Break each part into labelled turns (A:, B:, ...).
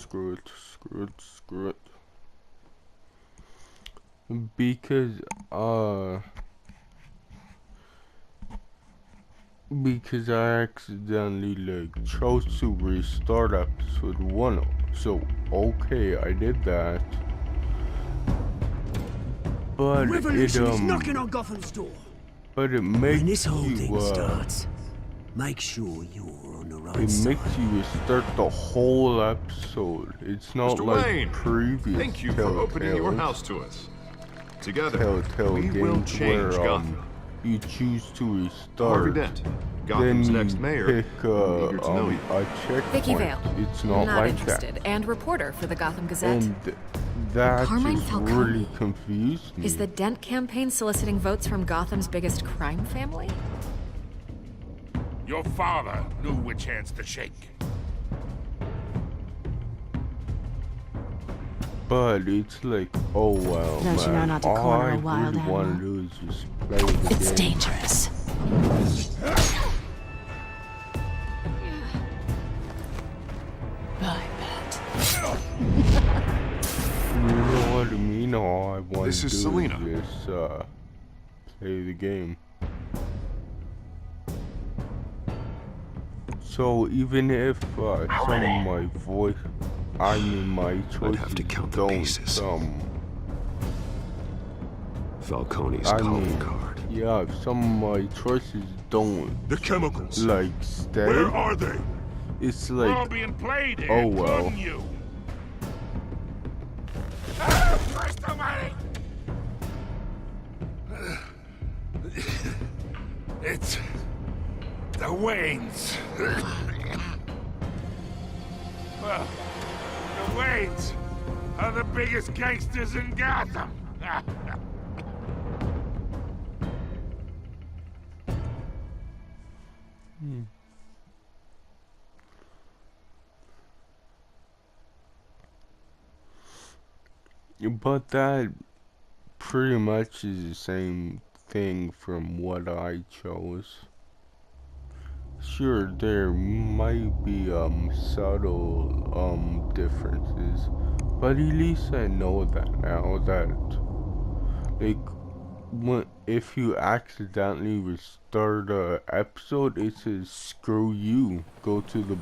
A: screw it, screw it, screw it. Because, because I accidentally, like, chose to restart episode 1. So, okay, I did that. But
B: Revolution is knocking on Gotham's door.
A: But it makes
B: When this whole
A: you,
B: thing starts, make sure you're on the right
A: it
B: side.
A: makes you restart the whole episode. It's not
C: Mr.
A: like
C: Wayne,
A: previous
C: thank you for opening your house to us. Together,
A: Telltale
C: we will
A: games
C: change
A: where
C: Gotham.
A: you choose to restart.
C: Harvey Dent, Gotham's
A: then you
C: next mayor.
A: pick
C: I'm eager to know you.
A: a checkpoint.
D: Vicky Vale.
A: It's not like
D: interested.
A: that.
D: And reporter for the Gotham Gazette.
A: And that
D: Carmine
A: just
D: Falcone.
A: really confused me.
D: Is the Dent campaign soliciting votes from Gotham's biggest crime family?
E: Your father knew which hands to shake.
A: But it's like, oh well,
F: Don't you know
A: man,
F: not to
A: all
F: corner
A: I
F: a wild
A: really want
F: animal?
A: to do is just play the
F: It's
A: game.
F: dangerous. I bet.
A: You know what I mean? All I want
C: This
A: to
C: is
A: do
C: Selina.
A: is just play the game. So even if some of my voice, I mean my choices
G: have to count the
A: don't
G: pieces. Falcone's
A: I
G: calling
A: mean,
G: card.
A: yeah, if some of my choices don't
E: The chemicals.
A: like stay,
E: Where are they?
A: it's
E: We're all
A: like,
E: being played here,
A: oh, well.
E: including you. Ah, Christ almighty! It's the Waynes. Well, the Waynes are the biggest gangsters in Gotham.
A: but that pretty much is the same thing from what I chose. Sure, there might be subtle differences, but at least I know that now that like if you accidentally restart a episode, it says screw you, go to the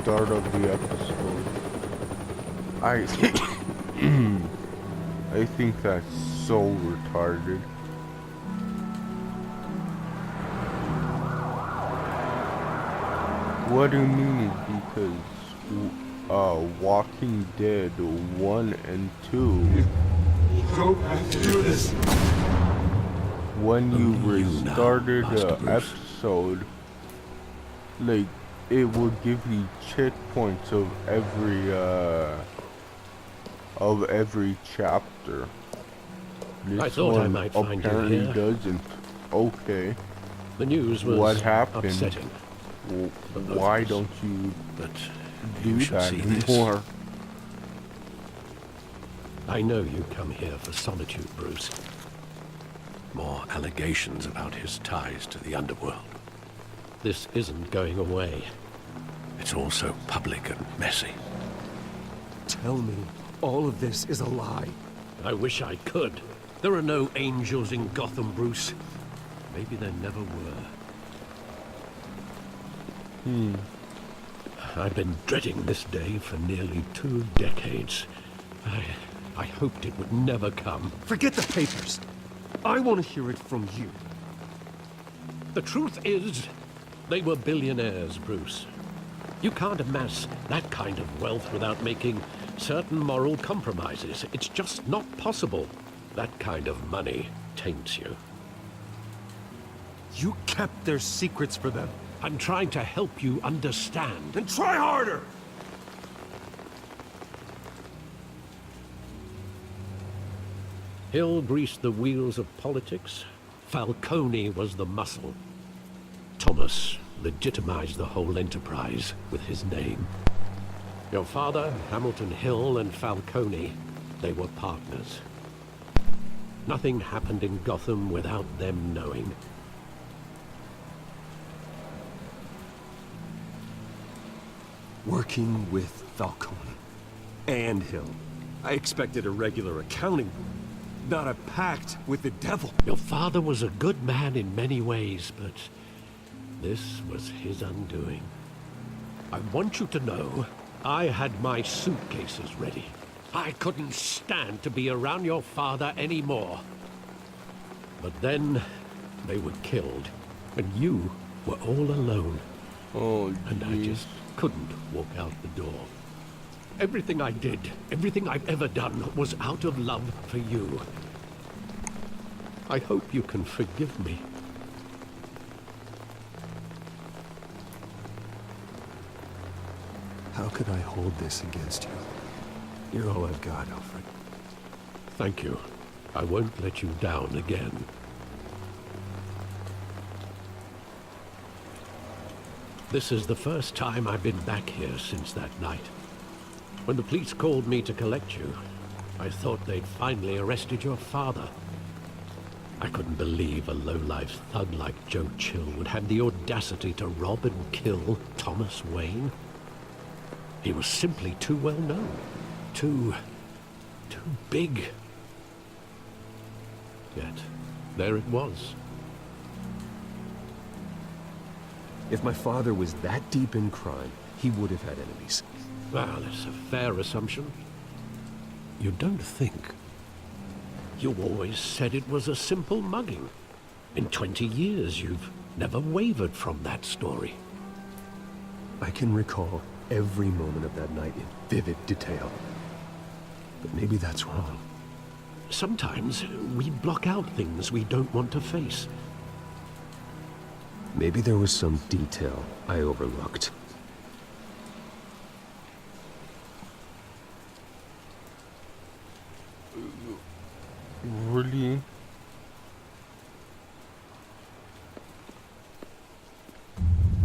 A: start of the episode. I I think that's so retarded. What I mean is because Walking Dead 1 and 2, when you restarted an episode, like it would give you checkpoints of every chapter. This
H: I thought I
A: one
H: might find you
A: apparently
H: here.
A: doesn't. Okay,
H: The news was
A: what happened?
H: upsetting,
A: Why don't you
H: but
A: do
H: you should
A: that
H: see this.
A: anymore?
H: I know you come here for solitude, Bruce. More allegations about his ties to the underworld. This isn't going away. It's all so public and messy.
I: Tell me, all of this is a lie.
H: I wish I could. There are no angels in Gotham, Bruce. Maybe there never were. I've been dreading this day for nearly 2 decades. I hoped it would never come.
I: Forget the papers. I want to hear it from you.
H: The truth is, they were billionaires, Bruce. You can't amass that kind of wealth without making certain moral compromises. It's just not possible. That kind of money taints you.
I: You kept their secrets for them.
H: I'm trying to help you understand.
I: Then try harder!
H: Hill greased the wheels of politics. Falcone was the muscle. Thomas legitimized the whole enterprise with his name. Your father, Hamilton Hill, and Falcone, they were partners. Nothing happened in Gotham without them knowing.
I: working with Falcone and Hill. I expected a regular accounting, not a pact with the devil.
H: Your father was a good man in many ways, but this was his undoing. I want you to know, I had my suitcases ready. I couldn't stand to be around your father anymore. But then, they were killed, and you were all alone.
A: Oh,
H: And I just couldn't walk out the door. Everything I did, everything I've ever done, was out of love for you. I hope you can forgive me.
I: How could I hold this against you? You're all I've got, Alfred.
H: Thank you. I won't let you down again. This is the first time I've been back here since that night. When the police called me to collect you, I thought they'd finally arrested your father. I couldn't believe a low-life thug like Joe Chill would have the audacity to rob and kill Thomas Wayne. He was simply too well known. Too big. Yet, there it was.
I: If my father was that deep in crime, he would have had enemies.
H: Well, it's a fair assumption. You don't think? You always said it was a simple mugging. In 20 years, you've never wavered from that story.
I: I can recall every moment of that night in vivid detail. But maybe that's wrong.
H: Sometimes we block out things we don't want to face.
I: Maybe there was some detail I overlooked.
A: Really?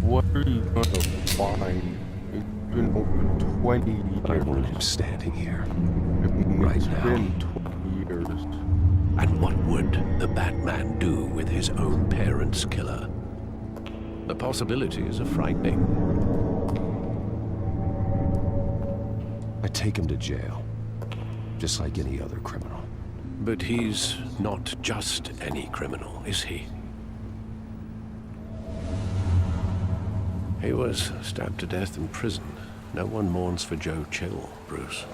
A: What are you gonna find? It's been over 20 years.
I: I want him standing here.
A: I mean,
I: right
A: it's
I: now.
A: been 20 years.
H: And what would the Batman do with his own parents' killer? The possibilities are frightening.
I: I take him to jail. Just like any other criminal.
H: But he's not just any criminal, is he? He was stabbed to death in prison. No one mourns for Joe Chill, Bruce.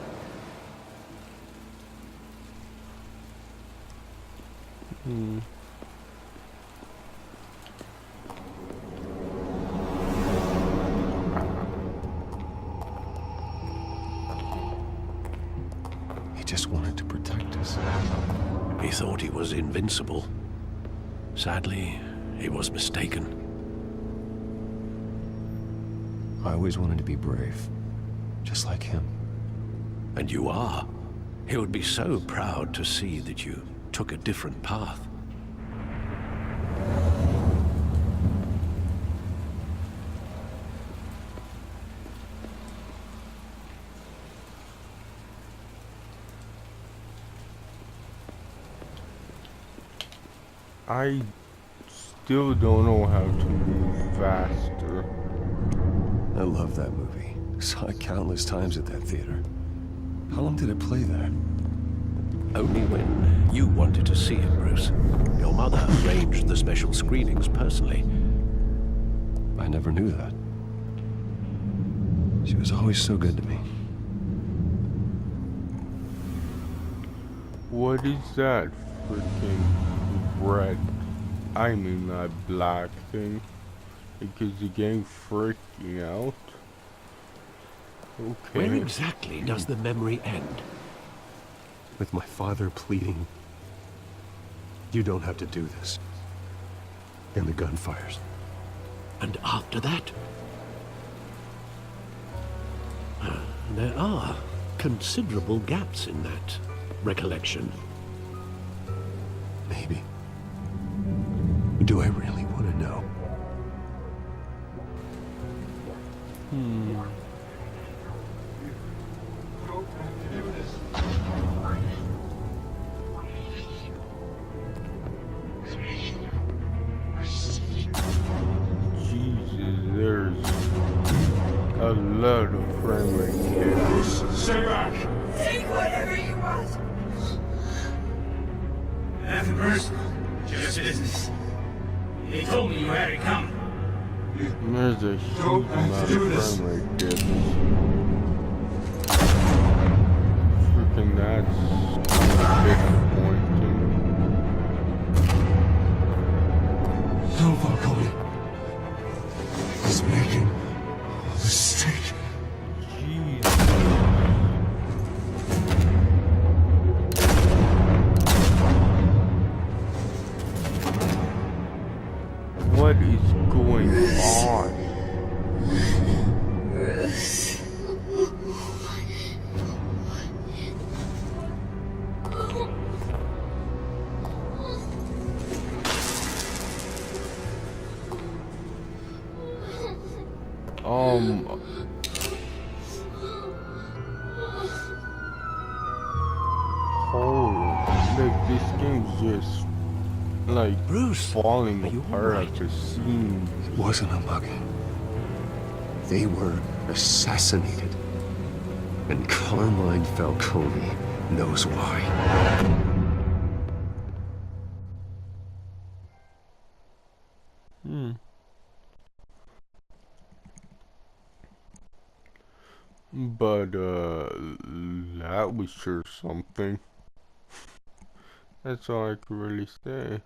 I: He just wanted to protect us.
H: He thought he was invincible. Sadly, he was mistaken.
I: I always wanted to be brave. Just like him.
H: And you are. He would be so proud to see that you took a different path.
A: I still don't know how to move faster.
I: I love that movie. Saw it countless times at that theater. How long did it play there?
H: Only when you wanted to see it, Bruce. Your mother arranged the special screenings personally.
I: I never knew that. She was always so good to me.
A: What is that freaking red? I mean that black thing. Because the game freaking out. Okay.
H: Where exactly does the memory end?
I: With my father pleading, "You don't have to do this." And the gun fires.
H: And after that? There are considerable gaps in that recollection.
I: Maybe. Do I really want to know?
A: Jesus, there's a love the frame rate here.
E: Stay back!
F: Take whatever you want.
J: Nothing personal, just business. He told me you had it coming.
A: There's a huge amount of frame rate dip. Freaking that's disappointing.
E: No, Falcone. He's making a mistake.
A: Jeez. What is going on? Like this game's just like
B: Bruce,
A: falling
B: are you
A: apart
B: alright?
A: at the seams.
B: It wasn't a bug. They were assassinated.
G: And Carmine Falcone knows why.
A: But that was sure something. That's all I could really say.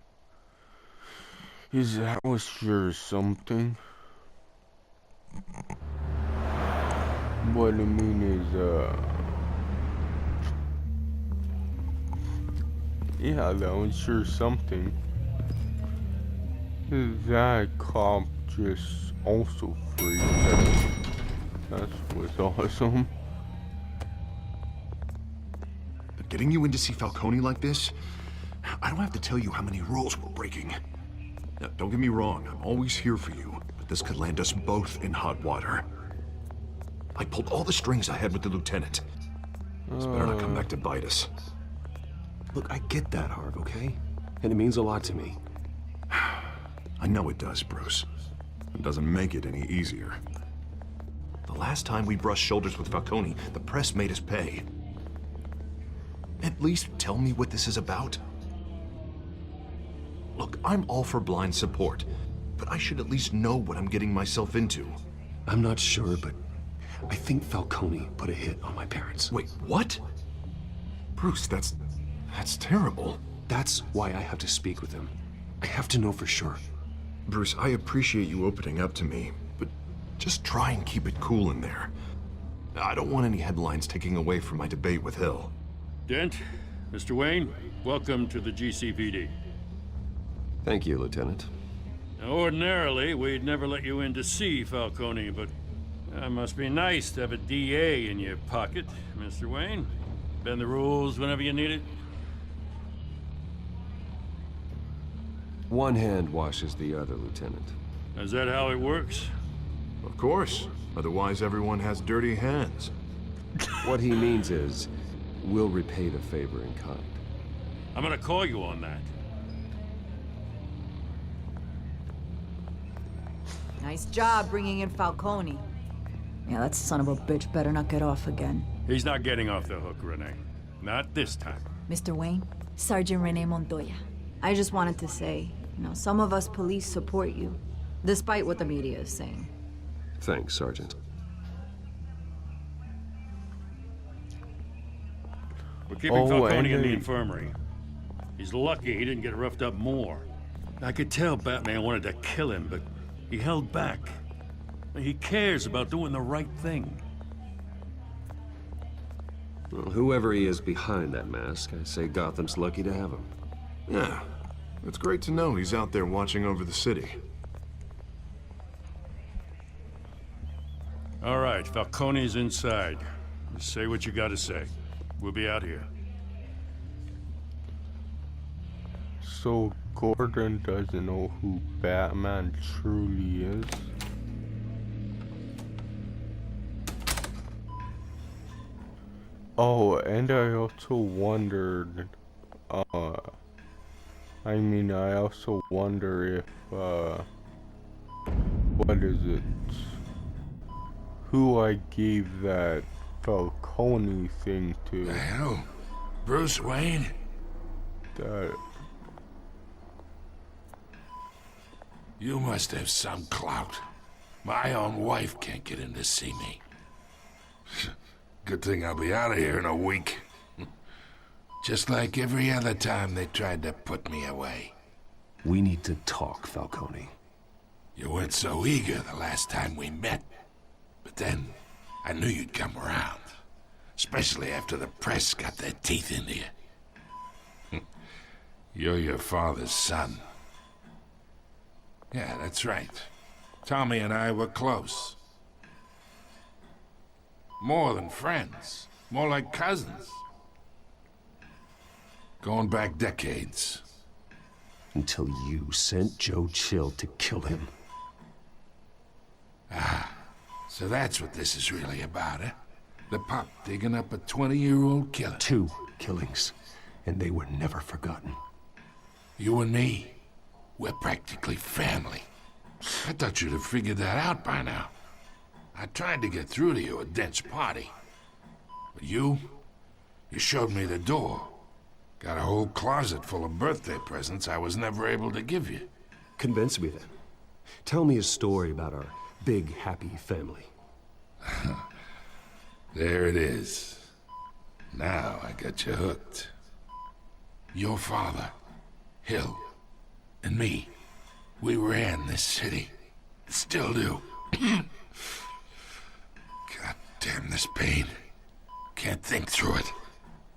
A: Is that was sure something. What I mean is, yeah, that was sure something. That cop just also freaked. That was awesome.
C: But getting you in to see Falcone like this, I don't have to tell you how many rules we're breaking. Now, don't get me wrong, I'm always here for you, but this could land us both in hot water. I pulled all the strings I had with the lieutenant. It's better not come back to bite us.
G: Look, I get that, Harv, okay? And it means a lot to me.
C: I know it does, Bruce. It doesn't make it any easier. The last time we brushed shoulders with Falcone, the press made us pay. At least tell me what this is about. Look, I'm all for blind support, but I should at least know what I'm getting myself into.
G: I'm not sure, but I think Falcone put a hit on my parents.
C: Wait, what? Bruce, that's terrible.
G: That's why I have to speak with him. I have to know for sure.
C: Bruce, I appreciate you opening up to me, but just try and keep it cool in there. I don't want any headlines taking away from my debate with Hill.
K: Dent, Mr. Wayne, welcome to the GCPD.
G: Thank you, Lieutenant.
K: Now, ordinarily, we'd never let you in to see Falcone, but it must be nice to have a DA in your pocket, Mr. Wayne. Bend the rules whenever you need it.
G: One hand washes the other, Lieutenant.
K: Is that how it works?
C: Of course. Otherwise, everyone has dirty hands.
G: What he means is, we'll repay the favor in kind.
K: I'm gonna call you on that.
F: Nice job bringing in Falcone. Yeah, that son of a bitch better not get off again.
K: He's not getting off the hook, Renee. Not this time.
F: Mr. Wayne, Sergeant Renee Montoya. I just wanted to say, some of us police support you, despite what the media is saying.
G: Thanks, Sergeant.
K: We're keeping Falcone in the
A: and
K: infirmary. He's lucky he didn't get roughed up more. I could tell Batman wanted to kill him, but he held back. He cares about doing the right thing.
G: Well, whoever he is behind that mask, I say Gotham's lucky to have him.
C: Yeah, it's great to know he's out there watching over the city.
K: All right, Falcone's inside. Just say what you gotta say. We'll be out here.
A: So Gordon doesn't know who Batman truly is. Oh, and I also wondered, I also wonder if, what is it? who I gave that Falcone thing to.
E: The hell? Bruce Wayne?
A: That
E: You must have some clout. My own wife can't get in to see me. Good thing I'll be out of here in a week. Just like every other time they tried to put me away.
G: We need to talk, Falcone.
E: You weren't so eager the last time we met. But then, I knew you'd come around. Especially after the press got their teeth into you. You're your father's son. Yeah, that's right. Tommy and I were close. More than friends. More like cousins. Going back decades.
G: Until you sent Joe Chill to kill him.
E: Ah, so that's what this is really about, eh? The pup digging up a 20-year-old killer.
G: 2 killings, and they were never forgotten.
E: You and me, we're practically family. I thought you'd have figured that out by now. I tried to get through to you at Dent's party. But you showed me the door. Got a whole closet full of birthday presents I was never able to give you.
G: Convince me then. Tell me a story about our big, happy family.
E: There it is. Now I got you hooked. Your father, Hill, and me, we ran this city. Still do. God damn this pain. Can't think through it.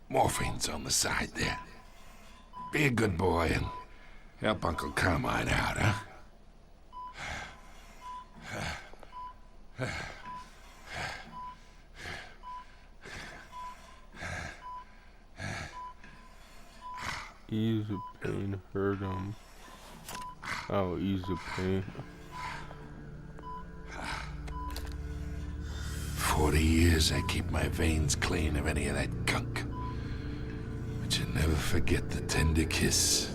E: Morphine's on the side there. Be a good boy and help Uncle Carmine out, huh?
A: ease the pain, hurt him. Oh, ease the pain.
E: 40 years I keep my veins clean of any of that gunk. But you never forget the tender kiss.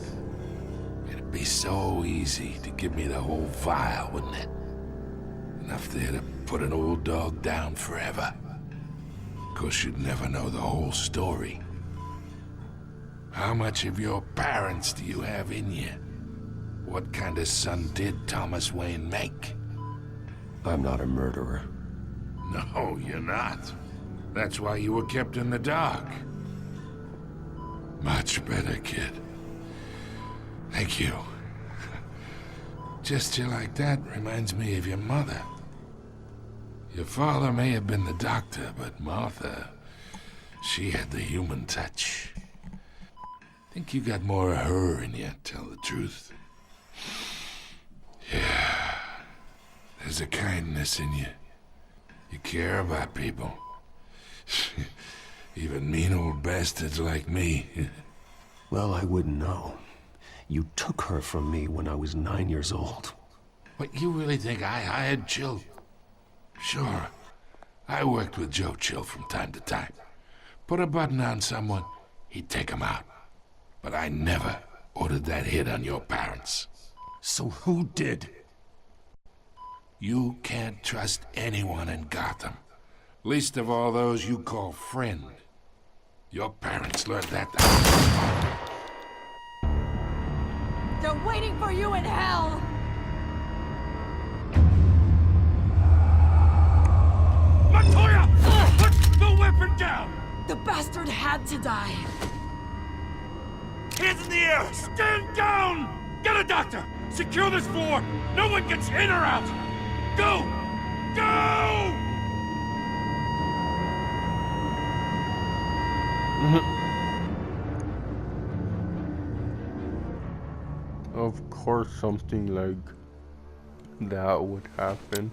E: It'd be so easy to give me the whole vial, wouldn't it? Enough there to put an old dog down forever. Of course, you'd never know the whole story. How much of your parents do you have in you? What kind of son did Thomas Wayne make?
G: I'm not a murderer.
E: No, you're not. That's why you were kept in the dark. Much better, kid. Thank you. Gesture like that reminds me of your mother. Your father may have been the doctor, but Martha, she had the human touch. Think you got more of her in you, tell the truth. Yeah. There's a kindness in you. You care about people. Even mean old bastards like me.
G: Well, I wouldn't know. You took her from me when I was 9 years old.
E: What, you really think I hired Chill? Sure. I worked with Joe Chill from time to time. Put a button on someone, he'd take him out. But I never ordered that hit on your parents.
G: So who did?
E: You can't trust anyone in Gotham. Least of all those you call friend. Your parents learned that.
F: They're waiting for you in hell!
K: Montoya! Put the weapon down!
F: The bastard had to die.
K: Hands in the air! Stand down! Get a doctor! Secure this floor! No one gets in or out! Go! Go!
A: Of course something like that would happen.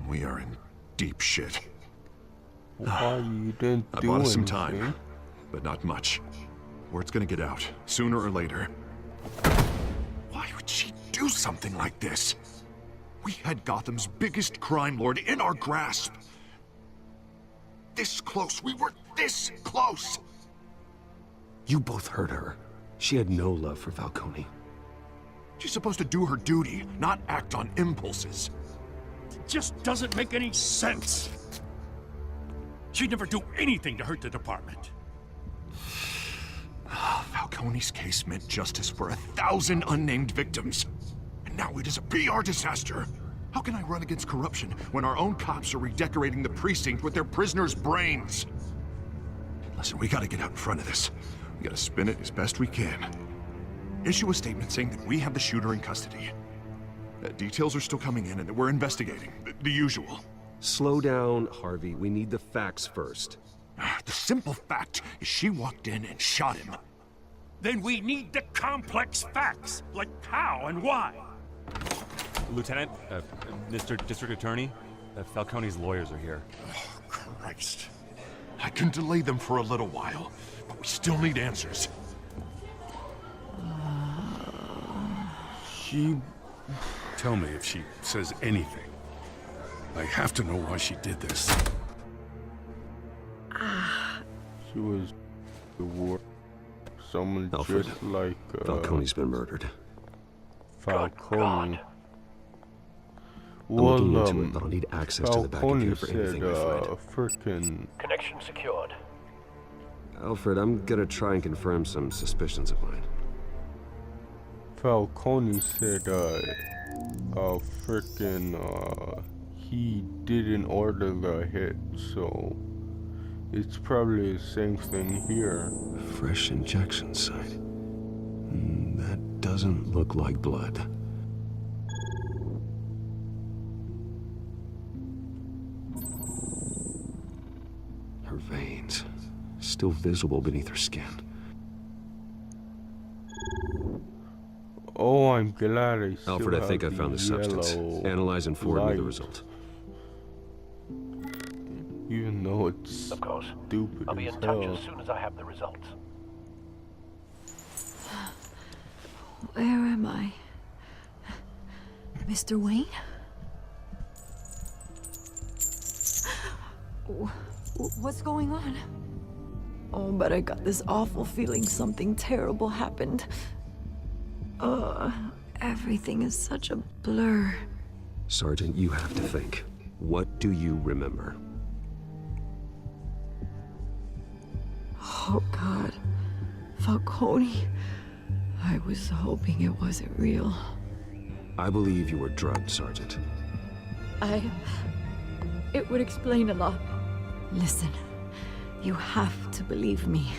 C: We are in deep shit.
A: Why you didn't
C: I
A: do
C: bought us some
A: anything?
C: time, but not much. Word's gonna get out, sooner or later. Why would she do something like this? We had Gotham's biggest crime lord in our grasp. This close. We were this close.
G: You both hurt her. She had no love for Falcone.
C: She's supposed to do her duty, not act on impulses.
K: It just doesn't make any sense. She'd never do anything to hurt the department.
C: Falcone's case meant justice for 1,000 unnamed victims. And now it is a PR disaster. How can I run against corruption when our own cops are redecorating the precinct with their prisoners' brains? Listen, we gotta get out in front of this. We gotta spin it as best we can. Issue a statement saying that we have the shooter in custody. Details are still coming in and that we're investigating. The usual.
I: Slow down, Harvey. We need the facts first.
C: The simple fact is she walked in and shot him.
K: Then we need the complex facts, like how and why.
L: Lieutenant, Mr. District Attorney, Falcone's lawyers are here.
C: Oh, Christ. I can delay them for a little while, but we still need answers.
E: Tell me if she says anything. I have to know why she did this.
A: She was the war. Someone
G: Alfred,
A: just like
G: Falcone's been murdered.
A: Falcone.
G: I'm looking into it, but I'll need access to the back
A: Falcone
G: end for anything I find.
A: Frickin'
H: Connection secured.
G: Alfred, I'm gonna try and confirm some suspicions of mine.
A: Falcone said, he didn't order the hit, so it's probably the same thing here.
G: Fresh injection site. That doesn't look like blood. Her veins, still visible beneath her skin.
A: Oh, I'm glad I still
G: Alfred, I think I
A: have
G: found the substance. Analyze and forward me the result.
A: Even though it's
H: Of course.
A: stupid
H: I'll be
A: as
H: in touch
A: hell.
H: as soon as I have the results.
F: Where am I? Mr. Wayne? What's going on? Oh, but I got this awful feeling something terrible happened. Everything is such a blur.
G: Sergeant, you have to think. What do you remember?
F: Oh, God. Falcone. I was hoping it wasn't real.
G: I believe you were drugged, Sergeant.
F: It would explain a lot. Listen, you have to believe me.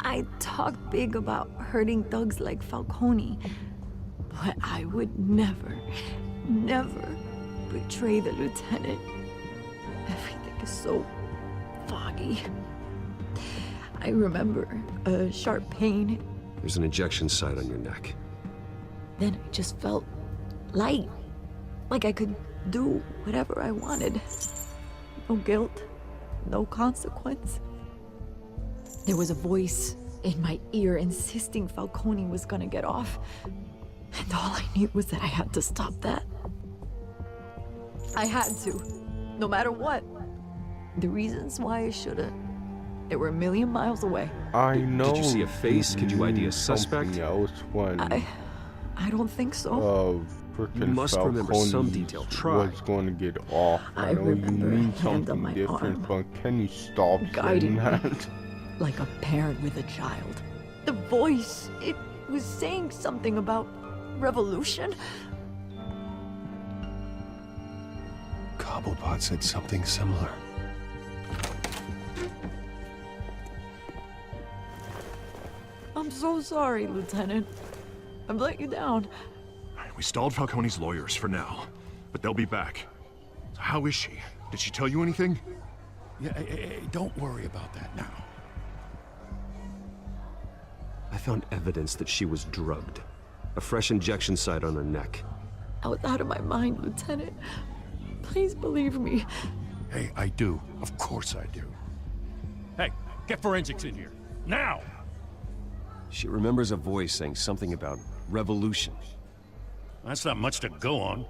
F: I talk big about hurting thugs like Falcone, but I would never betray the lieutenant. Everything is so foggy. I remember a sharp pain.
G: There's an injection site on your neck.
F: Then I just felt light, like I could do whatever I wanted. No guilt, no consequence. There was a voice in my ear insisting Falcone was gonna get off. And all I knew was that I had to stop that. I had to, no matter what. The reasons why I should've, they were a million miles away.
A: I know.
G: Did you see a face? Could you ID a suspect?
A: Else when
F: I don't think so.
G: You must remember some detail. Try.
A: Was going to get off. I know you mean something different, but can you stop saying that?
F: Like a parent with a child. The voice, it was saying something about revolution.
G: Cobblepot said something similar.
F: I'm so sorry, Lieutenant. I've let you down.
C: We stalled Falcone's lawyers for now, but they'll be back. So how is she? Did she tell you anything?
E: Yeah, hey, don't worry about that now.
G: I found evidence that she was drugged. A fresh injection site on her neck.
F: I was out of my mind, Lieutenant. Please believe me.
E: Hey, I do. Of course I do.
K: Hey, get forensics in here. Now!
I: She remembers a voice saying something about revolution.
K: That's not much to go on.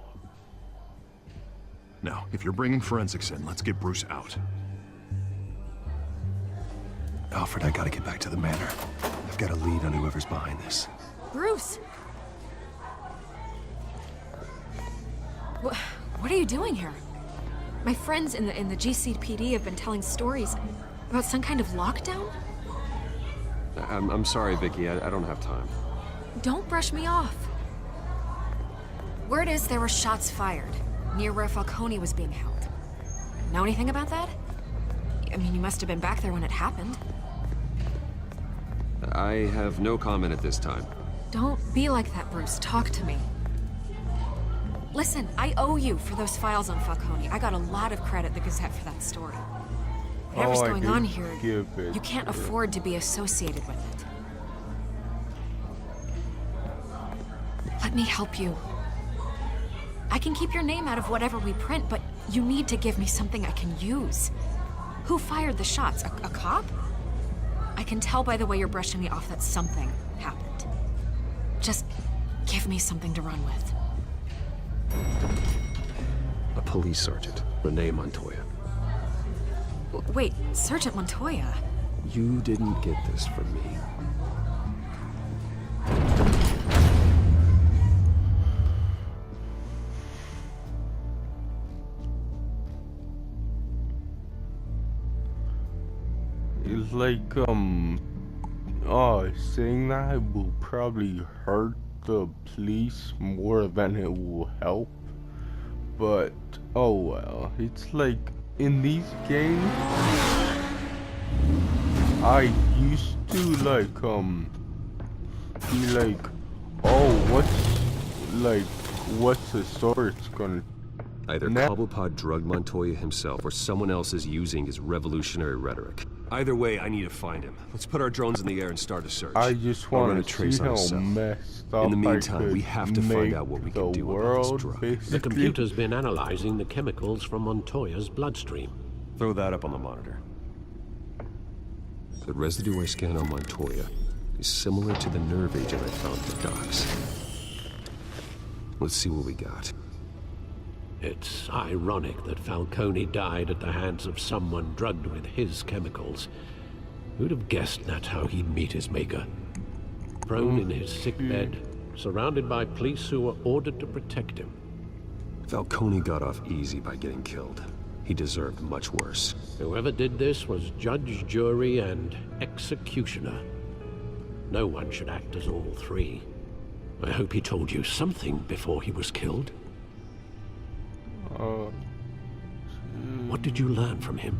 C: Now, if you're bringing forensics in, let's get Bruce out.
G: Alfred, I gotta get back to the manor. I've got a lead on whoever's behind this.
D: Bruce! What are you doing here? My friends in the GCPD have been telling stories about some kind of lockdown?
I: I'm sorry, Vicky. I don't have time.
D: Don't brush me off. Word is there were shots fired near where Falcone was being held. Know anything about that? I mean, you must have been back there when it happened.
I: I have no comment at this time.
D: Don't be like that, Bruce. Talk to me. Listen, I owe you for those files on Falcone. I got a lot of credit at the Gazette for that story. Whatever's going on here, you can't afford to be associated with it. Let me help you. I can keep your name out of whatever we print, but you need to give me something I can use. Who fired the shots? A cop? I can tell by the way you're brushing me off that something happened. Just give me something to run with.
I: A police sergeant, Renee Montoya.
D: Wait, Sergeant Montoya?
I: You didn't get this from me.
A: It's like, saying that will probably hurt the police more than it will help. But, oh well. It's like, in these games, I used to, like, be like, oh, what's the source gonna...
I: Either Cobblepot drugged Montoya himself, or someone else is using his revolutionary rhetoric. Either way, I need to find him. Let's put our drones in the air and start a search.
A: I just want to see how messed up.
I: In the meantime, we have to find out what we can do about this drug.
H: The computer's been analyzing the chemicals from Montoya's bloodstream.
I: Throw that up on the monitor. The residue I scanned on Montoya is similar to the nerve agent I found at the docks. Let's see what we got.
H: It's ironic that Falcone died at the hands of someone drugged with his chemicals. Who'd have guessed that's how he'd meet his maker? Prone in his sickbed, surrounded by police who were ordered to protect him.
I: Falcone got off easy by getting killed. He deserved much worse.
H: Whoever did this was judge, jury, and executioner. No one should act as all three. I hope he told you something before he was killed. What did you learn from him?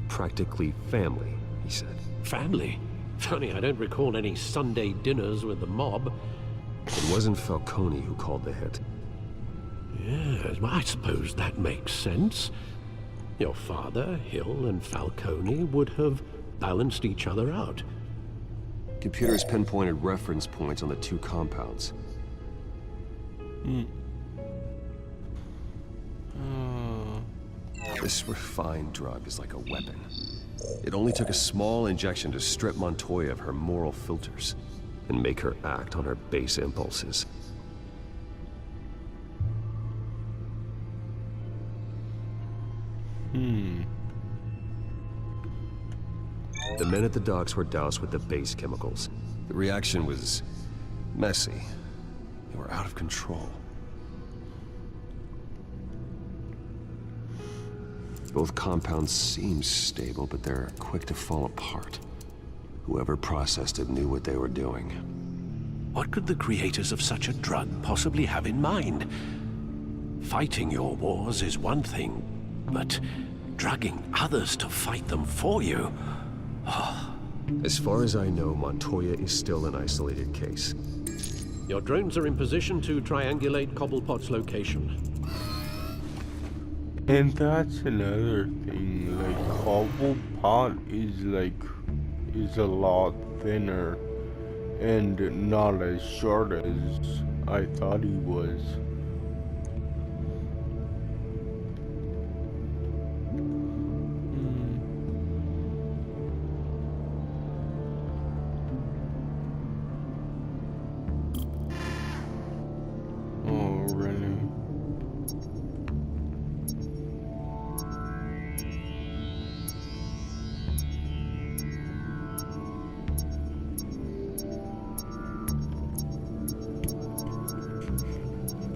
I: Practically family, he said.
H: Family? Funny, I don't recall any Sunday dinners with the mob.
I: It wasn't Falcone who called the hit.
H: Yes, well, I suppose that makes sense. Your father, Hill, and Falcone would have balanced each other out.
I: Computers pinpointed reference points on the two compounds. This refined drug is like a weapon. It only took a small injection to strip Montoya of her moral filters and make her act on her base impulses. The men at the docks were doused with the base chemicals. The reaction was messy. They were out of control. Both compounds seem stable, but they're quick to fall apart. Whoever processed it knew what they were doing.
H: What could the creators of such a drug possibly have in mind? Fighting your wars is one thing, but drugging others to fight them for you?
I: As far as I know, Montoya is still an isolated case.
H: Your drones are in position to triangulate Cobblepot's location.
A: And that's another thing, like, Cobblepot is a lot thinner and not as short as I thought he was.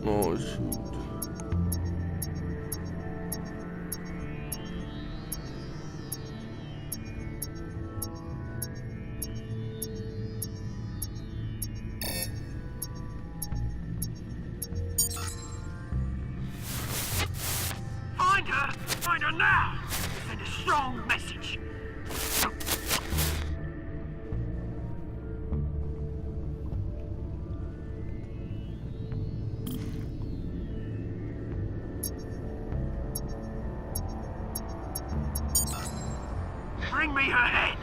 A: Oh shoot.
J: Find her now! Send a strong message. Bring me her head!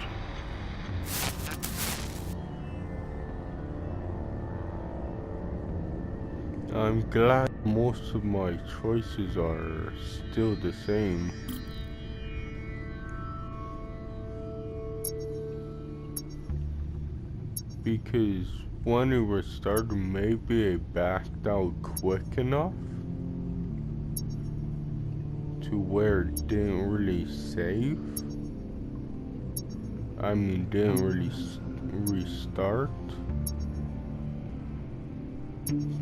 A: I'm glad most of my choices are still the same. Because when it restarted, maybe it backed out quick enough to where it didn't really save. I mean, didn't really restart.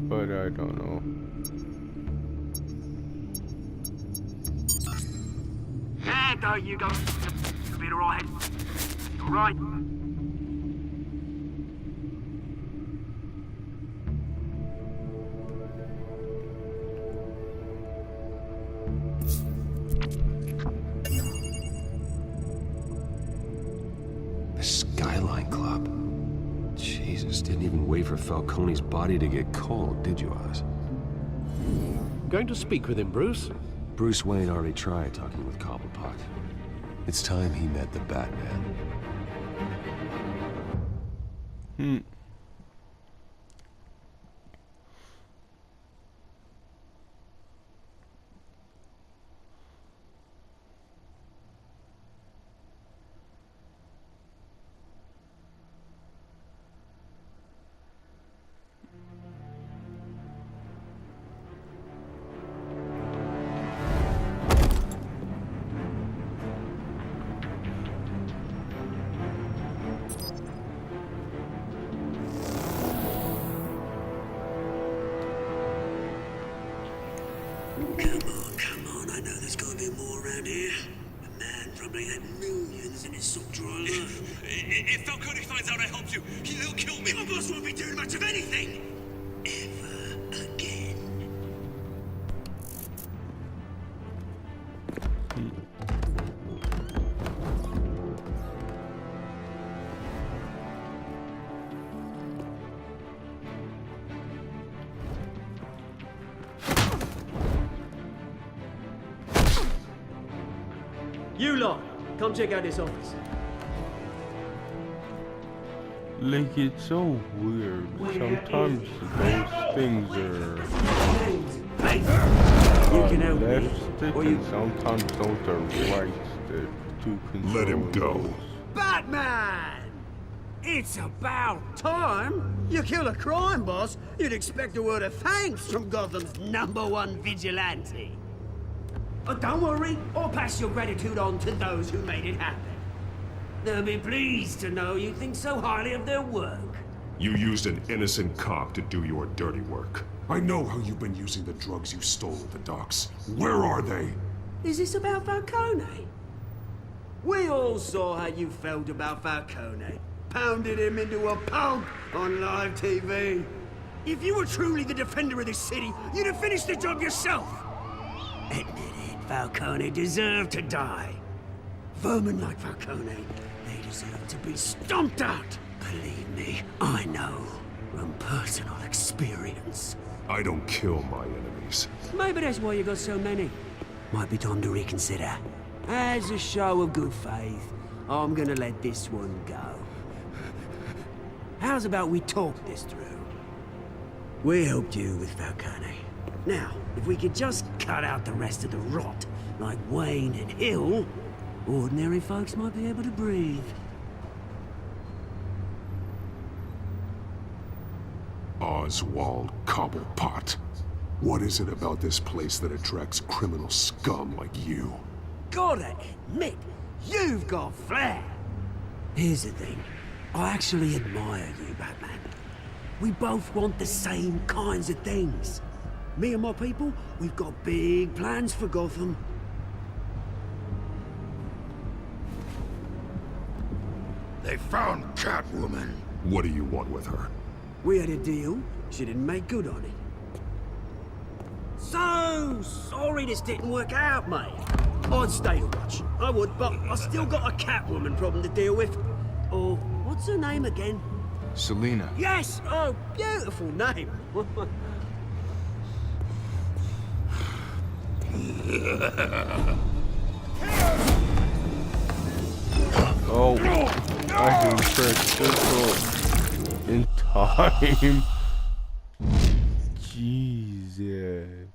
A: But I don't know.
J: There you go. You'll be alright. Alright.
I: The Skyline Club. Jesus, didn't even wait for Falcone's body to get cold, did you, Oz?
H: Going to speak with him, Bruce?
I: Bruce Wayne already tried talking with Cobblepot. It's time he met the Batman.
J: Come on, I know there's gotta be more around here. A man probably had millions in his sock drawer alone. If Falcone finds out I helped you, he'll kill me. My boss won't be doing much of anything. Ever again.
M: You lot, come check out this office.
A: Like, it's so weird. Sometimes those things are left stick, and sometimes those are right stick to control.
C: Let him go.
A: those.
M: Batman! It's about time. You kill a crime boss, you'd expect a word of thanks from Gotham's #1 vigilante. But don't worry, I'll pass your gratitude on to those who made it happen. They'll be pleased to know you think so highly of their work.
C: You used an innocent cop to do your dirty work. I know how you've been using the drugs you stole at the docks. Where are they?
M: Is this about Falcone? We all saw how you felt about Falcone. Pounded him into a pulp on live TV. If you were truly the defender of this city, you'd have finished the job yourself. Admit it, Falcone deserved to die. Vermin like Falcone, they deserve to be stomped out. Believe me, I know from personal experience.
C: I don't kill my enemies.
M: Maybe that's why you got so many. Might be time to reconsider. As a show of good faith, I'm gonna let this one go. How's about we talk this through? We helped you with Falcone. Now, if we could just cut out the rest of the rot, like Wayne and Hill, ordinary folks might be able to breathe.
C: Oswald Cobblepot. What is it about this place that attracts criminal scum like you?
M: Gotta admit, you've got flair. Here's the thing. I actually admire you, Batman. We both want the same kinds of things. Me and my people, we've got big plans for Gotham.
C: They found Catwoman. What do you want with her?
M: We had a deal. She didn't make good on it. So sorry this didn't work out, mate. I'd stay to watch. I would, but I still got a Catwoman problem to deal with. Oh, what's her name again?
N: Selina.
M: Yes! Oh, beautiful name.
A: Oh, I can press circle in time. Jesus.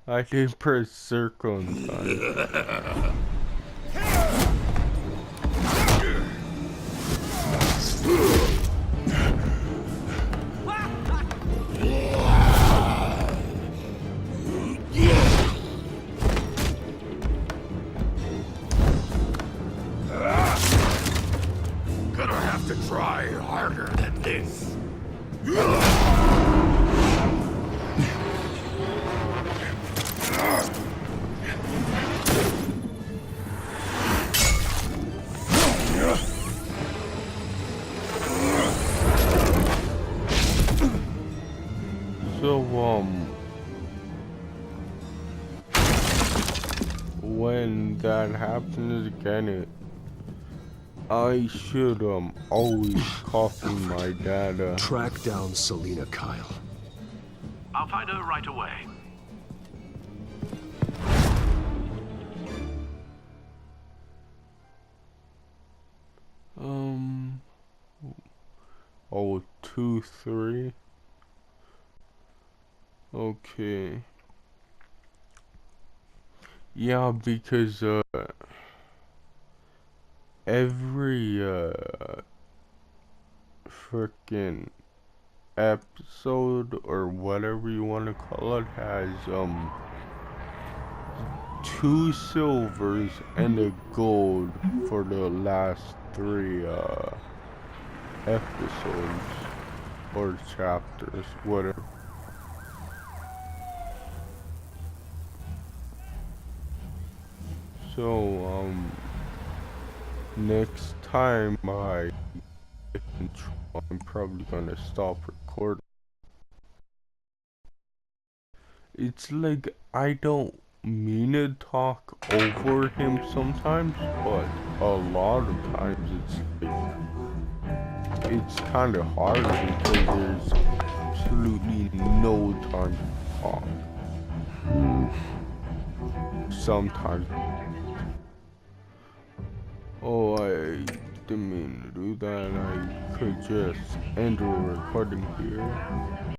A: I can press circle in time.
C: Gonna have to try harder than this.
A: So, when that happens again, I should, always copy my data.
G: Track down Selina Kyle.
H: I'll find her right away.
A: Oh, 2, 3. Okay. Yeah, because, every, frickin' episode, or whatever you want to call it, has, 2 silvers and a gold for the last 3, episodes, or chapters, whatever. So, next time I'm probably gonna stop recording. It's like, I don't mean to talk over him sometimes, but a lot of times it's kind of hard because there's absolutely no time to talk. Sometimes. Oh, I didn't mean to do that. I could just end the recording here.